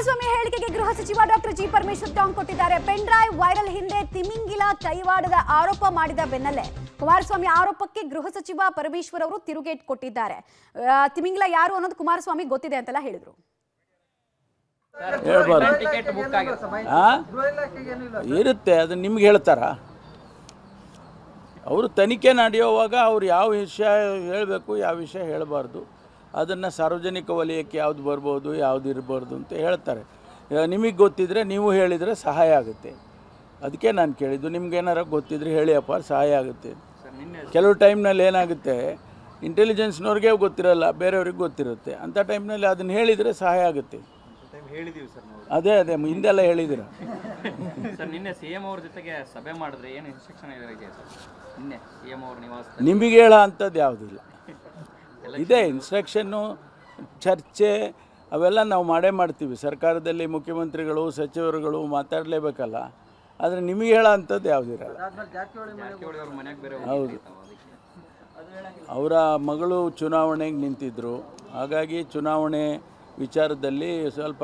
ಕುಮಾರಸ್ವಾಮಿ ಹೇಳಿಕೆಗೆ ಗೃಹ ಸಚಿವ ಡಾಕ್ಟರ್ ಜಿ ಪರಮೇಶ್ವರ್ ಟಾಂಗ್ ಕೊಟ್ಟಿದ್ದಾರೆ. ಪೆನ್ ಡ್ರೈವ್ ವೈರಲ್ ಹಿಂದೆ ತಿಮಿಂಗಿಲ ಕೈವಾಡದ ಆರೋಪ ಮಾಡಿದ ಬೆನ್ನಲ್ಲೇ ಕುಮಾರಸ್ವಾಮಿ ಆರೋಪಕ್ಕೆ ಗೃಹ ಸಚಿವ ಪರಮೇಶ್ವರ್ ಅವರು ತಿರುಗೇಟ್ ಕೊಟ್ಟಿದ್ದಾರೆ. ತಿಮಿಂಗಿಲ ಯಾರು ಅನ್ನೋದು ಕುಮಾರಸ್ವಾಮಿ ಗೊತ್ತಿದೆ ಅಂತೆಲ್ಲ ಹೇಳಿದ್ರು. ಇರುತ್ತೆ, ಅದು ನಿಮ್ಗೆ ಹೇಳ್ತಾರ. ಅವರು ತನಿಖೆ ನಡೆಯುವಾಗ ಅವ್ರು ಯಾವ ವಿಷಯ ಹೇಳಬೇಕು ಯಾವ ವಿಷಯ ಹೇಳಬಾರ್ದು ಅದನ್ನು ಸಾರ್ವಜನಿಕ ವಲಯಕ್ಕೆ ಯಾವುದು ಬರ್ಬೋದು ಯಾವುದು ಇರಬಾರ್ದು ಅಂತ ಹೇಳ್ತಾರೆ. ನಿಮಗೆ ಗೊತ್ತಿದ್ದರೆ ನೀವು ಹೇಳಿದರೆ ಸಹಾಯ ಆಗುತ್ತೆ. ಅದಕ್ಕೆ ನಾನು ಕೇಳಿದ್ದು, ನಿಮ್ಗೇನಾರ ಗೊತ್ತಿದ್ರೆ ಹೇಳಿಯಪ್ಪ, ಸಹಾಯ ಆಗುತ್ತೆ. ಕೆಲವು ಟೈಮ್ನಲ್ಲಿ ಏನಾಗುತ್ತೆ, ಇಂಟೆಲಿಜೆನ್ಸ್ನವ್ರಿಗೆ ಗೊತ್ತಿರಲ್ಲ, ಬೇರೆಯವ್ರಿಗೆ ಗೊತ್ತಿರುತ್ತೆ. ಅಂಥ ಟೈಮ್ನಲ್ಲಿ ಅದನ್ನು ಹೇಳಿದರೆ ಸಹಾಯ ಆಗುತ್ತೆ. ಅದೇ ಹಿಂದೆಲ್ಲ ಹೇಳಿದ್ದೀರ ಸರ್. ನಿನ್ನೆ ಸಿಎಂ ಅವ್ರ ಜೊತೆಗೆ ಸಭೆ ಮಾಡಿದ್ರೆ ಏನು ಇನ್ಸ್ಟ್ರಕ್ಷನ್ ಇದೆ ಸರ್? ನಿನ್ನೆ ಸಿಎಂ ಅವ್ರ ನಿವಾಸ ನಿಮಗೆ ಹೇಳೋ ಅಂಥದ್ದು ಯಾವುದಿಲ್ಲ ಇದೆ. ಇನ್ಸ್ಟ್ರಕ್ಷನ್ನು, ಚರ್ಚೆ ಅವೆಲ್ಲ ನಾವು ಮಾಡೇ ಮಾಡ್ತೀವಿ. ಸರ್ಕಾರದಲ್ಲಿ ಮುಖ್ಯಮಂತ್ರಿಗಳು ಸಚಿವರುಗಳು ಮಾತಾಡಲೇಬೇಕಲ್ಲ. ಆದರೆ ನಿಮಗೆ ಹೇಳೋ ಅಂಥದ್ದು ಯಾವುದಿರಲ್ಲ. ಹೌದು, ಅವರ ಮಗಳು ಚುನಾವಣೆಗೆ ನಿಂತಿದ್ದರು. ಹಾಗಾಗಿ ಚುನಾವಣೆ ವಿಚಾರದಲ್ಲಿ ಸ್ವಲ್ಪ